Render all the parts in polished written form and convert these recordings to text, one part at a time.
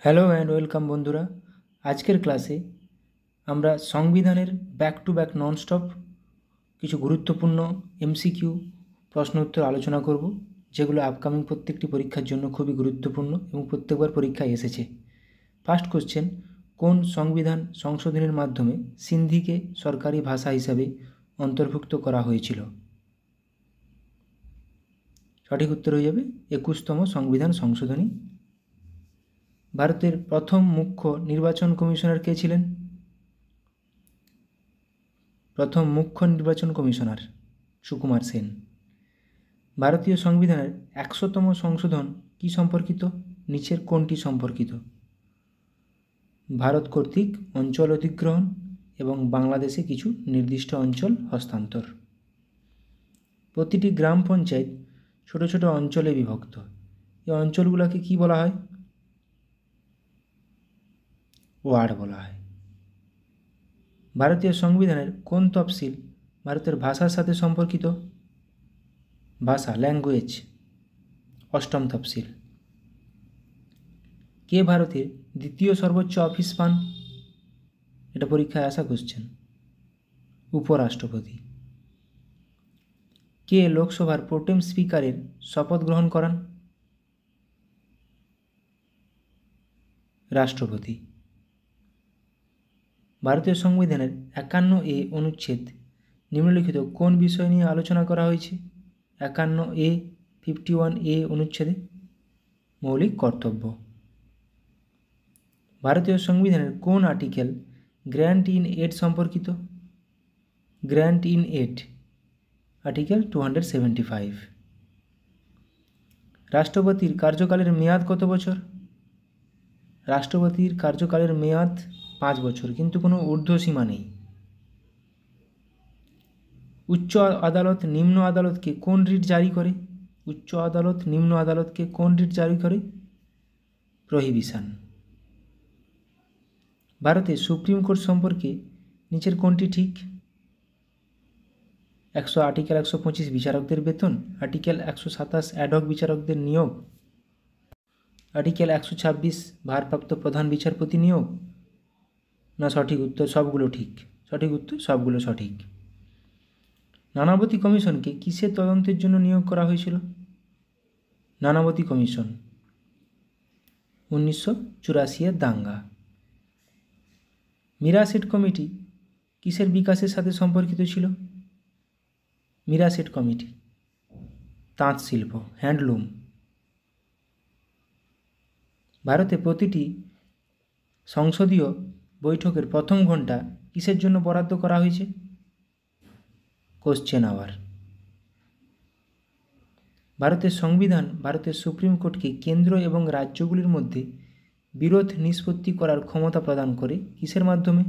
Hello and welcome বন্ধুরা। আজকের ক্লাসে আমরা সংবিধানের ব্যাক টু ব্যাক ননস্টপ কিছু গুরুত্বপূর্ণ এমসিকিউ প্রশ্ন উত্তর আলোচনা করব, যেগুলো আপকামিং প্রত্যেকটি পরীক্ষার জন্য খুবই গুরুত্বপূর্ণ এবং প্রত্যেকবার পরীক্ষায় এসেছে। ফার্স্ট কোশ্চেন, কোন সংবিধান সংশোধনের মাধ্যমে সিন্ধিকে সরকারি ভাষা হিসাবে অন্তর্ভুক্ত করা হয়েছিল? সঠিক উত্তর হয়ে যাবে 21তম সংবিধান সংশোধনী। ভারতের প্রথম মুখ্য নির্বাচন কমিশনার কে ছিলেন? প্রথম মুখ্য নির্বাচন কমিশনার সুকুমার সেন। ভারতীয় সংবিধানের 100তম সংশোধন কি সম্পর্কিত? নিচের কোনটি সম্পর্কিত? ভারত কর্তৃক অঞ্চল অধিগ্রহণ এবং বাংলাদেশে কিছু নির্দিষ্ট অঞ্চল হস্তান্তর। প্রতিটি গ্রাম পঞ্চায়েত ছোট ছোট অঞ্চলে বিভক্ত। এই অঞ্চলগুলোকে কি বলা হয়? ওয়ার্ড বলা হয়। ভারতীয় সংবিধানের কোন তফসিল ভারতের ভাষার সাথে সম্পর্কিত? ভাষা, ল্যাঙ্গুয়েজ, 8ম তফসিল। কে ভারতের দ্বিতীয় সর্বোচ্চ অফিস পান? এটা পরীক্ষায় আসা কোশ্চেন। উপরাষ্ট্রপতি। কে লোকসভার প্রোটেম স্পিকারের শপথ গ্রহণ করান? রাষ্ট্রপতি। ভারতীয় সংবিধানের 51A অনুচ্ছেদ নিম্নলিখিত কোন বিষয় নিয়ে আলোচনা করা হয়েছে? 51A 51A অনুচ্ছেদে মৌলিক কর্তব্য। ভারতীয় সংবিধানের কোন আর্টিকেল গ্র্যান্ট ইন এড সম্পর্কিত? Grant in add, article 275। রাষ্ট্রপতির কার্যকালের মেয়াদ কত বছর? রাষ্ট্রপতির কার্যকালের মেয়াদ 5 বছর, কিন্তু কোনো ঊর্ধ্বসীমা নেই। উচ্চ আদালত নিম্ন আদালতকে কোন রিট জারি করে? উচ্চ আদালত নিম্ন আদালতকে কোন রিট জারি করে? প্রহিবিশন। ভারতে সুপ্রিম কোর্ট সম্পর্কে নিচের কোনটি ঠিক? আর্টিকেল 125 বিচারকদের বেতন, আর্টিকেল 127 অ্যাডহক বিচারকদের নিয়োগ, আর্টিকেল 126 ভারপ্রাপ্ত প্রধান বিচারপতি নিয়োগ। না, সঠিক উত্তর সবগুলো ঠিক। সঠিক উত্তর সবগুলো সঠিক। নানাবতী কমিশনকে কিসের তদন্তের জন্য নিয়োগ করা হয়েছিল? নানাবতী কমিশন 1984 দাঙ্গা। মিরাসেট কমিটি কিসের বিকাশের সাথে সম্পর্কিত ছিল? মিরাসেট কমিটি তাঁত শিল্প, হ্যান্ডলুম। ভারতে প্রতিটি সংসদীয় বৈঠকের প্রথম ঘণ্টা কিসের জন্য বরাদ্দ করা হয়েছে? Question hour. ভারতের সংবিধান ভারতের সুপ্রিম কোর্টকে কেন্দ্র এবং রাজ্যগুলির মধ্যে বিরোধ নিষ্পত্তি করার ক্ষমতা প্রদান করে কিসের মাধ্যমে?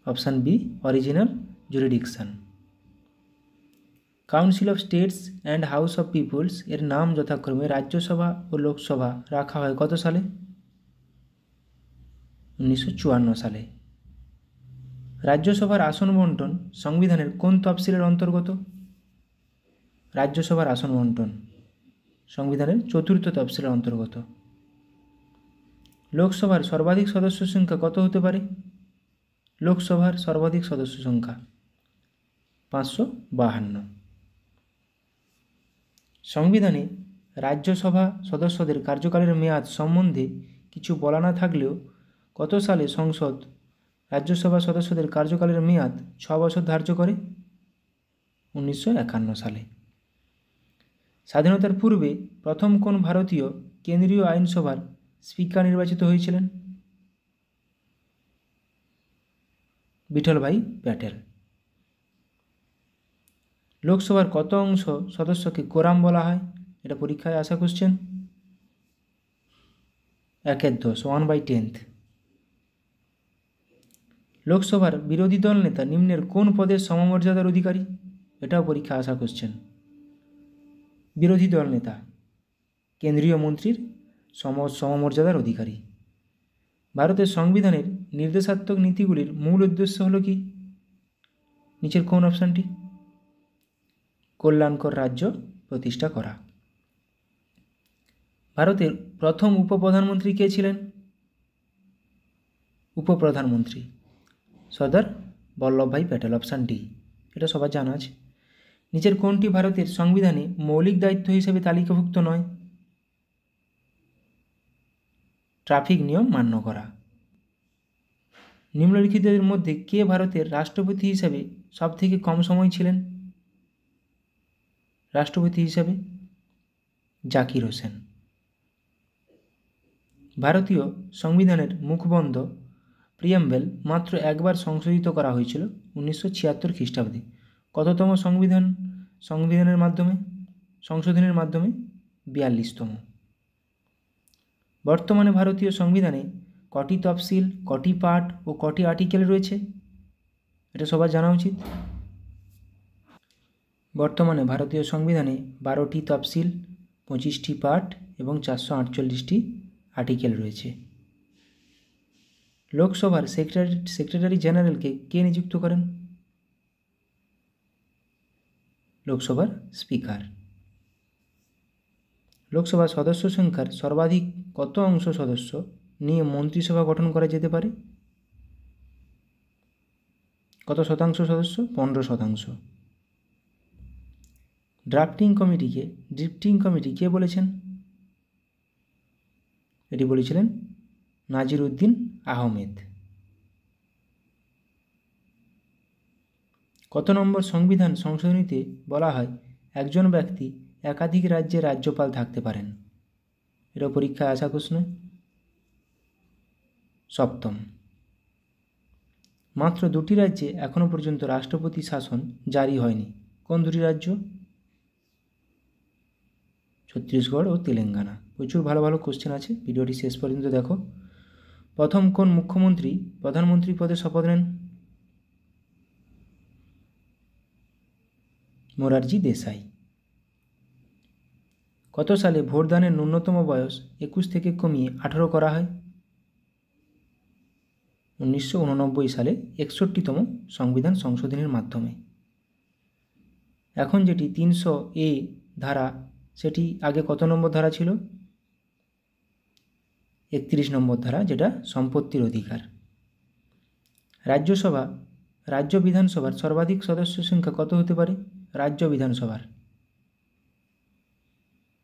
Option B, original jurisdiction. Council of States and House of Peoples এর নাম যথাক্রমে রাজ্যসভা ও লোকসভা রাখা হয় কত সালে? 1954 সালে। রাজ্যসভার আসন বন্টন সংবিধানের কোন তফসিলের অন্তর্গত? রাজ্যসভার আসন বন্টন সংবিধানের 4র্থ তফসিলের অন্তর্গত। লোকসভার সর্বাধিক সদস্য সংখ্যা কত হতে পারে? লোকসভার সর্বাধিক সদস্য সংখ্যা 552। সংবিধানে রাজ্যসভা সদস্যদের কার্যকালের মেয়াদ সম্বন্ধে কিছু বলা না থাকলেও কত সালে সংসদ রাজ্যসভা সদস্যদের কার্যকালের মেয়াদ 6 বছর ধার্য করে? 1951 সালে। স্বাধীনতার পূর্বে প্রথম কোন ভারতীয় কেন্দ্রীয় আইনসভার স্পিকার নির্বাচিত হয়েছিলেন? বিঠলভাই প্যাটেল। লোকসভার কত অংশ সদস্যকে কোরাম বলা হয়? এটা পরীক্ষায় আসা কোশ্চেন। 1/10, 1/10। লোকসভার বিরোধী দল নেতা নিম্নের কোন পদের সমমর্যাদার অধিকারী? এটাও পরীক্ষা আসা কোশ্চেন। বিরোধী দল নেতা কেন্দ্রীয় মন্ত্রীর সমমর্যাদার অধিকারী। ভারতের সংবিধানের নির্দেশাত্মক নীতিগুলির মূল উদ্দেশ্য হলো কি? নিচের কোন অপশানটি? কল্যাণকর রাজ্য প্রতিষ্ঠা করা। ভারতের প্রথম উপপ্রধানমন্ত্রী কে ছিলেন? উপপ্রধানমন্ত্রী সর্দার বল্লভভাই প্যাটেল, অপশান ডি। এটা সবার জানা আছে। নিচের কোনটি ভারতের সংবিধানে মৌলিক দায়িত্ব হিসেবে তালিকাভুক্ত নয়? ট্রাফিক নিয়ম মান্য করা। নিম্নলিখিতদের মধ্যে কে ভারতের রাষ্ট্রপতি হিসাবে সবথেকে কম সময় ছিলেন? রাষ্ট্রপতি হিসাবে জাকির হোসেন। ভারতীয় সংবিধানের মুখবন্ধ প্রিয়াম্বেল মাত্র একবার সংশোধিত করা হয়েছিল 1976 খ্রিস্টাব্দে। কততম সংবিধানের মাধ্যমে সংশোধনের মাধ্যমে? 42তম। বর্তমানে ভারতীয় সংবিধানে কটি তফসিল, কটি পার্ট ও কটি আর্টিকেল রয়েছে? এটা সবার জানা উচিত। বর্তমানে ভারতীয় সংবিধানে 12টি তফসিল, 25টি পার্ট এবং 448টি আর্টিকেল রয়েছে। লোকসভার সেক্রেটারি জেনারেলকে কে নিযুক্ত করেন? লোকসভার স্পিকার। লোকসভার সদস্য সংখ্যার সর্বাধিক কত অংশ সদস্য নিয়ে মন্ত্রিসভা গঠন করা যেতে পারে? কত শতাংশ সদস্য? 15%। ড্রিফটিং কমিটি কে বলেছেন? এটি বলেছিলেন নাজির উদ্দিন আহমেদ। কত নম্বর সংবিধান সংশোধনীতে বলা হয় একজন ব্যক্তি একাধিক রাজ্যের রাজ্যপাল থাকতে পারেন? এটা পরীক্ষায় আসা প্রশ্ন। 7ম। মাত্র 2টি রাজ্যে এখনও পর্যন্ত রাষ্ট্রপতি শাসন জারি হয়নি। কোন 2টি রাজ্য? ছত্তিশগড় ও তেলেঙ্গানা। প্রচুর ভালো ভালো কোশ্চেন আছে, ভিডিওটি শেষ পর্যন্ত দেখো। প্রথম কোন মুখ্যমন্ত্রী প্রধানমন্ত্রী পদে শপথ নেন? মোরারজি দেশাই। কত সালে ভোটদানের ন্যূনতম বয়স 21 থেকে কমিয়ে 18 করা হয়? 1989 সালে 61তম সংবিধান সংশোধনের মাধ্যমে। এখন যেটি 300A ধারা, সেটি আগে কত নম্বর ধারা ছিল? 31 নম্বর ধারা, যেটা সম্পত্তির অধিকার। রাজ্য বিধানসভার সর্বাধিক সদস্য সংখ্যা কত হতে পারে? রাজ্য বিধানসভার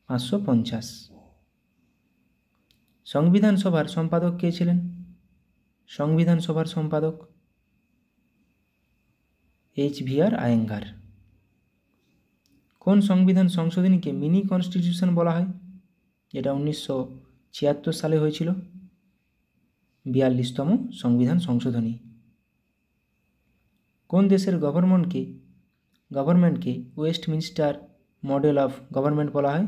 550। সংবিধান সভার সম্পাদক কে ছিলেন? সংবিধান সভার সম্পাদক HVR আয়েঙ্গার। কোন সংবিধান সংশোধনীকে মিনি কনস্টিটিউশন বলা হয়? যেটা 1976 সালে হয়েছিল, 42তম সংবিধান সংশোধনী। কোন দেশের গভর্নমেন্টকে ওয়েস্টমিনস্টার মডেল অফ গভর্নমেন্ট বলা হয়?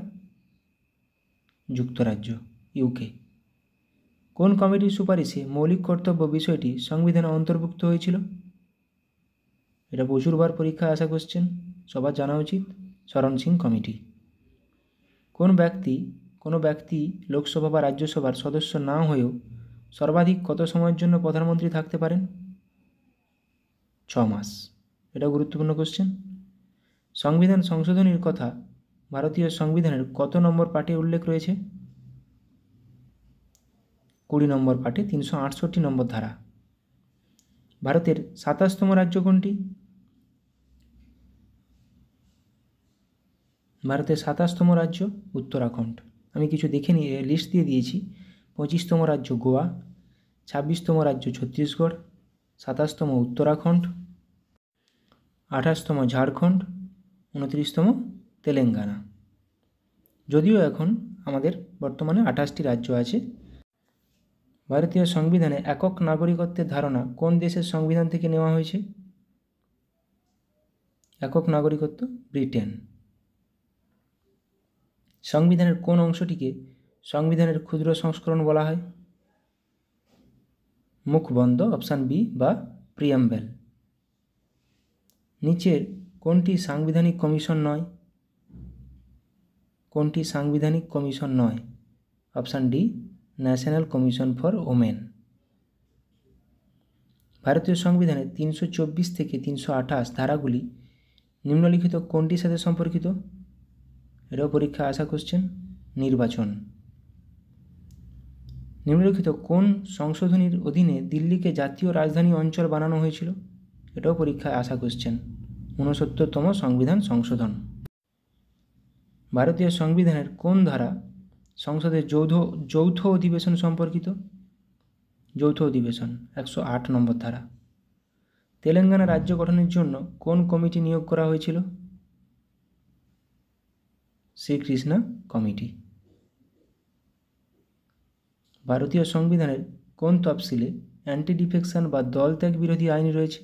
যুক্তরাজ্য, UK। কোন কমিটির সুপারিশে মৌলিক কর্তব্য বিষয়টি সংবিধানে অন্তর্ভুক্ত হয়েছিল? এটা প্রচুরবার পরীক্ষায় আসা কোশ্চেন, সবার জানা উচিত। শরণ সিং কমিটি। কোনো ব্যক্তি লোকসভা বা রাজ্যসভার সদস্য না হয়েও সর্বাধিক কত সময়ের জন্য প্রধানমন্ত্রী থাকতে পারেন? 6 মাস। এটা গুরুত্বপূর্ণ কোশ্চেন। সংবিধান সংশোধনীর কথা ভারতীয় সংবিধানের কত নম্বর পাঠে উল্লেখ রয়েছে? 20 নম্বর পাঠে 368 নম্বর ধারা। ভারতের 27তম রাজ্য কোনটি? ভারতের 27তম রাজ্য উত্তরাখণ্ড। আমি কিছু দেখে নিয়ে লিস্ট দিয়ে দিয়েছি। 25তম রাজ্য গোয়া, 26তম রাজ্য ছত্তিশগড়, 27তম উত্তরাখণ্ড, 28তম ঝাড়খণ্ড, 29তম তেলেঙ্গানা। যদিও এখন আমাদের বর্তমানে 28টি রাজ্য আছে। ভারতীয় সংবিধানে একক নাগরিকত্বের ধারণা কোন দেশের সংবিধান থেকে নেওয়া হয়েছে? একক নাগরিকত্ব ব্রিটেন। সংবিধানের কোন অংশটিকে সংবিধানের ক্ষুদ্র সংস্করণ বলা হয়? মুখবন্ধ, অপশান বি বা প্রিয়াম্বেল। নিচের কোনটি সাংবিধানিক কমিশন নয়? কোনটি সাংবিধানিক কমিশন নয়? Option D, national commission for women. ভারতীয় সংবিধানের 324 থেকে 328 ধারাগুলি নিম্নলিখিত কোনটির সাথে সম্পর্কিত? এটাও পরীক্ষা আসা কোশ্চেন। নির্বাচন। নিম্নলিখিত কোন সংশোধনীর অধীনে দিল্লিকে জাতীয় রাজধানী অঞ্চল বানানো হয়েছিল? এটাও পরীক্ষায় আসা কোশ্চেন। 69তম সংবিধান সংশোধন। ভারতীয় সংবিধানের কোন ধারা সংসদের যৌথ অধিবেশন সম্পর্কিত? যৌথ অধিবেশন 108 নম্বর ধারা। তেলেঙ্গানা রাজ্য গঠনের জন্য কোন কমিটি নিয়োগ করা হয়েছিল? শ্রীকৃষ্ণা কমিটি। ভারতীয় সংবিধানের কোন তফসিলে অ্যান্টি ডিফেকশন বা দলত্যাগ বিরোধী আইন রয়েছে?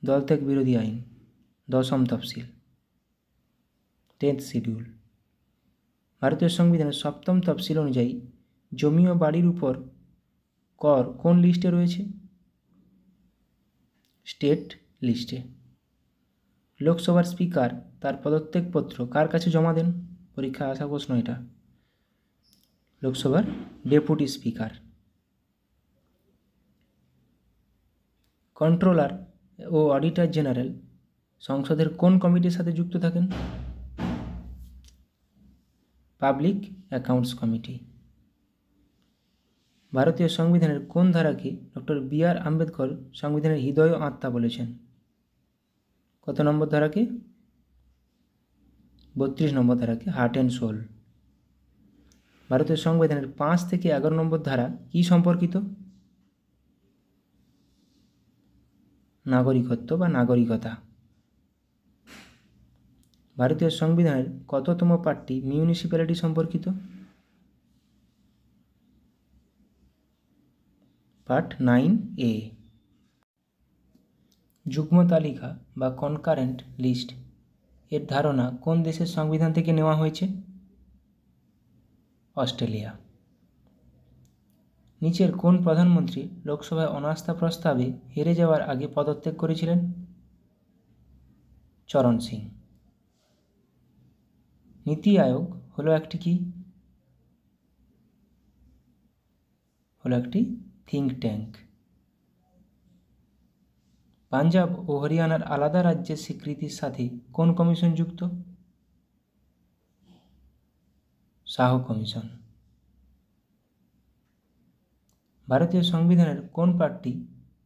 দলত্যাগ বিরোধী আইন 10ম তফসিল 10th শিডিউল। ভারতীয় সংবিধানের 7ম তফসিল অনুযায়ী জমি ও বাড়ির উপর কর কোন লিস্টে রয়েছে? স্টেট লিস্টে। লোকসভার স্পিকার তার পদত্যাগপত্র কার কাছে জমা দেন? পরীক্ষায় আসা প্রশ্ন এটা। লোকসভার ডেপুটি স্পিকার। কন্ট্রোলার ও অডিটর জেনারেল সংসদের কোন কমিটির সাথে যুক্ত থাকেন? Public accounts committee. ভারতীয় সংবিধানের কোন ধারাকে ডক্টর বি.আর. আম্বেদকর সংবিধানের হৃদয় ও আত্মা বলেছেন? কত নম্বর ধারাকে? 32 নম্বর ধারাকে হার্ট অ্যান্ড সোল। ভারতীয় সংবিধানের 5 থেকে 11 নম্বর ধারা কি সম্পর্কিত? নাগরিকত্ব বা নাগরিকতা। ভারতীয় সংবিধানের কততম পার্টটি মিউনিসিপ্যালিটি সম্পর্কিত? Part 9A। যুগ্ম তালিকা বা কনকারেন্ট লিস্ট এর ধারণা কোন দেশের সংবিধান থেকে নেওয়া হয়েছে? অস্ট্রেলিয়া। নিচের কোন প্রধানমন্ত্রী লোকসভায় অনাস্থা প্রস্তাবে হেরে যাওয়ার আগে পদত্যাগ করেছিলেন? চরণ সিং। নীতি আয়োগ হলো একটি কি? হলো একটি থিঙ্ক ট্যাঙ্ক। পাঞ্জাব ও হরিয়ানার আলাদা রাজ্যের স্বীকৃতির সাথে কোন কমিশন যুক্ত? শাহ কমিশন। ভারতীয় সংবিধানের কোন পার্টটি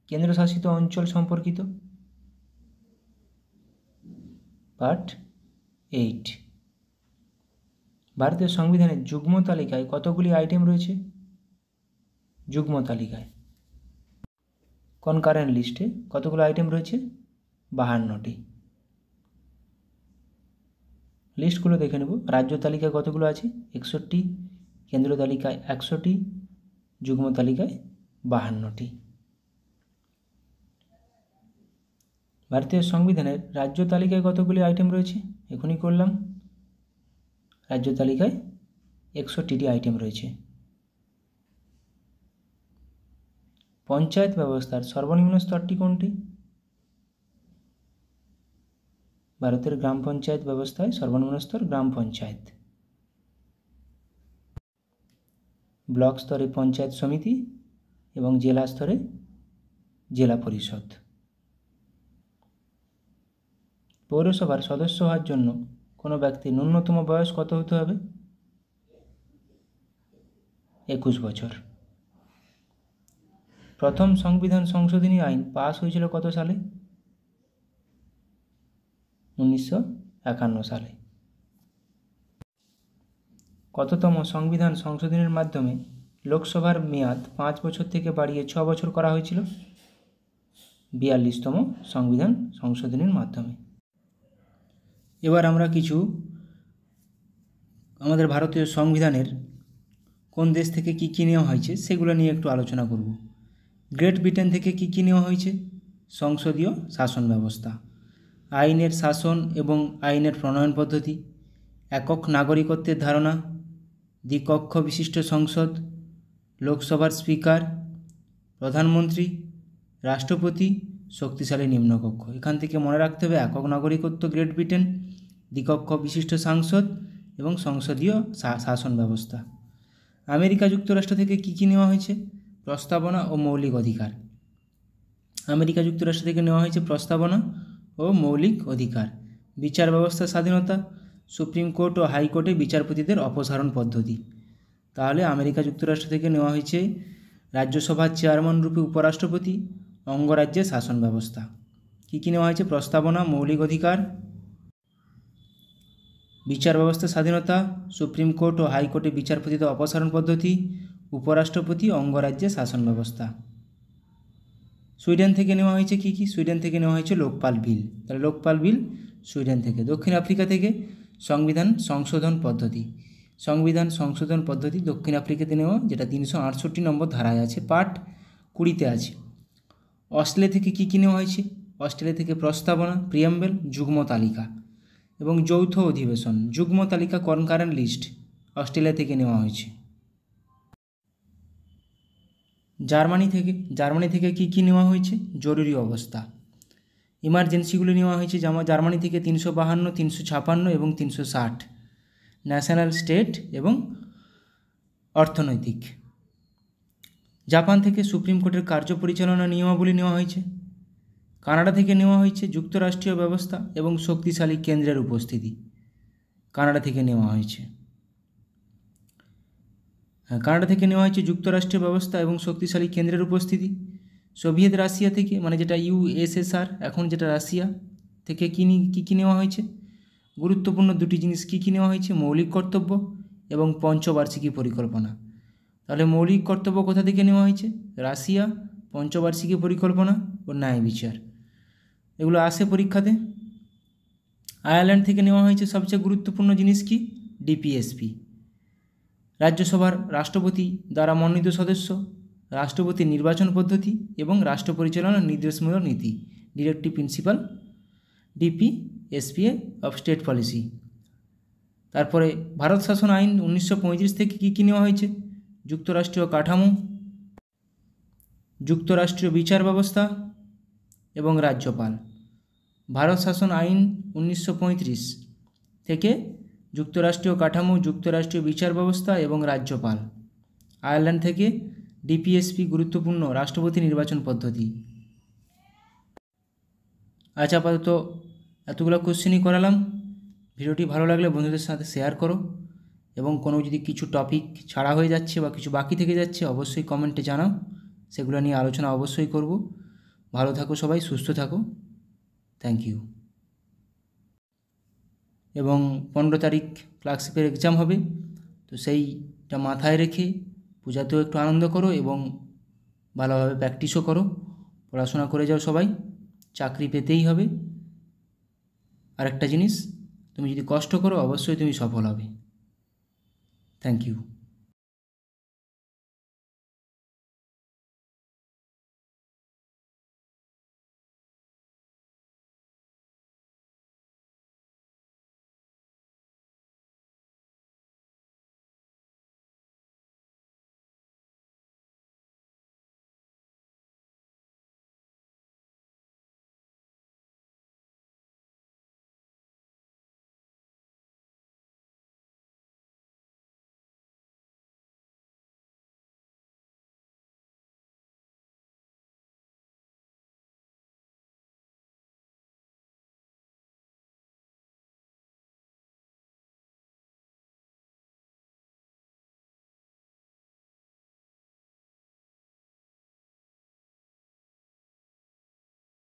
কেন্দ্রশাসিত অঞ্চল সম্পর্কিত? পার্ট 8। ভারতীয় সংবিধানের যুগ্ম তালিকায় কতগুলি আইটেম রয়েছে? যুগ্ম তালিকায় কনকারেন্ট লিস্টে কতগুলো আইটেম রয়েছে? 52টি। লিস্টগুলো দেখে নেব। রাজ্য তালিকায় কতগুলো আছে? 61টি। কেন্দ্র তালিকায় 100টি। যুগ্ম তালিকায় 52টি। ভারতীয় সংবিধানের রাজ্য তালিকায় কতগুলি আইটেম রয়েছে? এখনই করলাম। রাজ্য তালিকায় 61টি আইটেম রয়েছে। পঞ্চায়েত ব্যবস্থার সর্বনিম্ন স্তরটি কোনটি? ভারতের গ্রাম পঞ্চায়েত ব্যবস্থায় সর্বনিম্ন স্তর গ্রাম পঞ্চায়েত। ব্লক স্তরে পঞ্চায়েত সমিতি এবং জেলা স্তরে জেলা পরিষদ। পৌরসভার সদস্য হওয়ার জন্য কোনো ব্যক্তির ন্যূনতম বয়স কত হতে হবে? 21 বছর। প্রথম সংবিধান সংশোধনী আইন পাস হয়েছিল কত সালে? 1951 সালে। কততম সংবিধান সংশোধনীর মাধ্যমে লোকসভার মেয়াদ 5 বছর থেকে বাড়িয়ে 6 বছর করা হয়েছিল? 42তম সংবিধান সংশোধনীর মাধ্যমে। এবার আমরা কিছু আমাদের ভারতীয় সংবিধানের কোন দেশ থেকে কী কী নেওয়া হয়েছে সেগুলো নিয়ে একটু আলোচনা করব। গ্রেট ব্রিটেন থেকে কী কী নেওয়া হয়েছে? সংসদীয় শাসন ব্যবস্থা, আইনের শাসন এবং আইনের প্রণয়ন পদ্ধতি, একক নাগরিকত্বের ধারণা, দ্বিকক্ষ বিশিষ্ট সংসদ, লোকসভার স্পিকার, প্রধানমন্ত্রী, রাষ্ট্রপতি, শক্তিশালী নিম্নকক্ষ। এখান থেকে মনে রাখতে হবে একক নাগরিকত্ব গ্রেট ব্রিটেন, দ্বিকক্ষ বিশিষ্ট সাংসদ এবং সংসদীয় শাসন ব্যবস্থা। আমেরিকা যুক্তরাষ্ট্র থেকে কী কী নেওয়া হয়েছে? প্রস্তাবনা ও মৌলিক অধিকার। আমেরিকা যুক্তরাষ্ট্র থেকে নেওয়া হয়েছে প্রস্তাবনা ও মৌলিক অধিকার, বিচার ব্যবস্থার স্বাধীনতা, সুপ্রিম কোর্ট ও হাইকোর্টে বিচারপতিদের অপসারণ পদ্ধতি, তাহলে আমেরিকা যুক্তরাষ্ট্র থেকে নেওয়া হয়েছে রাজ্যসভার চেয়ারম্যান রূপে উপরাষ্ট্রপতি, অঙ্গরাজ্যের শাসন ব্যবস্থা। কী কী নেওয়া হয়েছে? প্রস্তাবনা, মৌলিক অধিকার, বিচার ব্যবস্থার স্বাধীনতা, সুপ্রিম কোর্ট ও হাইকোর্টে বিচারপতিদের অপসারণ পদ্ধতি, উপরাষ্ট্রপতি, অঙ্গরাজ্যের শাসন ব্যবস্থা। সুইডেন থেকে নেওয়া হয়েছে কী কী? সুইডেন থেকে নেওয়া হয়েছে লোকপাল বিল। তাহলে লোকপাল বিল সুইডেন থেকে। দক্ষিণ আফ্রিকা থেকে সংবিধান সংশোধন পদ্ধতি। সংবিধান সংশোধন পদ্ধতি দক্ষিণ আফ্রিকাতে নেওয়া, যেটা 368 নম্বর ধারায় আছে, পার্ট 20-তে আছে। অস্ট্রেলিয়া থেকে কী কী নেওয়া হয়েছে? অস্ট্রেলিয়া থেকে প্রস্তাবনা, প্রিয়াম্বেল, যুগ্ম তালিকা এবং যৌথ অধিবেশন। যুগ্ম তালিকা কনকারেন্ট লিস্ট অস্ট্রেলিয়া থেকে নেওয়া হয়েছে। জার্মানি থেকে কী কী নেওয়া হয়েছে? জরুরি অবস্থা। ইমার্জেন্সিগুলি নেওয়া হয়েছে জার্মানি থেকে 352, 356 এবং 360। ন্যাশনাল, স্টেট এবং অর্থনৈতিক। জাপান থেকে সুপ্রিম কোর্টের কার্য পরিচালনা নিয়মাবলী নেওয়া হয়েছে। কানাডা থেকে নেওয়া হয়েছে যুক্তরাষ্ট্রীয় ব্যবস্থা এবং শক্তিশালী কেন্দ্রের উপস্থিতি। কানাডা থেকে নেওয়া হয়েছে যুক্তরাষ্ট্রীয় ব্যবস্থা এবং শক্তিশালী কেন্দ্রের উপস্থিতি। সোভিয়েত রাশিয়া থেকে, মানে যেটা ইউএসএসআর, এখন যেটা রাশিয়া, থেকে কী নেওয়া হয়েছে? গুরুত্বপূর্ণ দুটি জিনিস কী নেওয়া হয়েছে? মৌলিক কর্তব্য এবং পঞ্চবার্ষিকী পরিকল্পনা। তাহলে মৌলিক কর্তব্য কোথা থেকে নেওয়া হয়েছে? রাশিয়া, পঞ্চবার্ষিকী পরিকল্পনা ও ন্যায় বিচার, এগুলো আসে পরীক্ষাতে। আয়ারল্যান্ড থেকে নেওয়া হয়েছে সবচেয়ে গুরুত্বপূর্ণ জিনিস কি? ডিপিএসপি, রাজ্যসভার রাষ্ট্রপতি দ্বারা মনোনীত সদস্য, রাষ্ট্রপতি নির্বাচন পদ্ধতি এবং রাষ্ট্র পরিচালনার নির্দেশমূলক নীতি, ডিরেক্টিভ প্রিন্সিপাল, ডিপিএসপিএ অফ স্টেট পলিসি। তারপরে ভারত শাসন আইন 1935 থেকে কী নেওয়া হয়েছে? যুক্তরাষ্ট্রীয় কাঠামো, যুক্তরাষ্ট্রীয় বিচার ব্যবস্থা এবং রাজ্যপাল। ভারত শাসন আইন 1935 থেকে যুক্তরাষ্ট্রীয় কাঠামো, যুক্তরাষ্ট্রীয় বিচার ব্যবস্থা এবং রাজ্যপাল। আয়ারল্যান্ড থেকে ডিপিএসপি, গুরুত্বপূর্ণ রাষ্ট্রপতি নির্বাচন পদ্ধতি। আচ্ছা, আপাতত এতগুলো কোশ্চেনই করালাম। ভিডিওটি ভালো লাগলে বন্ধুদের সাথে শেয়ার করো এবং কোনো যদি কিছু টপিক ছাড়া হয়ে যাচ্ছে বা কিছু বাকি থেকে যাচ্ছে অবশ্যই কমেন্টে জানাও, সেগুলো নিয়ে আলোচনা অবশ্যই করব। ভালো থাকো সবাই, সুস্থ থাকো। Thank you. এবং 15 তারিখ ক্লার্কশিপের এক্সাম হবে, তো সেইটা মাথায় রেখে পূজাতেও একটু আনন্দ করো এবং ভালোভাবে প্র্যাকটিসও করো, পড়াশোনা করে যাও সবাই। চাকরি পেতেই হবে। আরেকটা জিনিস, তুমি যদি কষ্ট করো অবশ্যই তুমি সফল হবে। Thank you.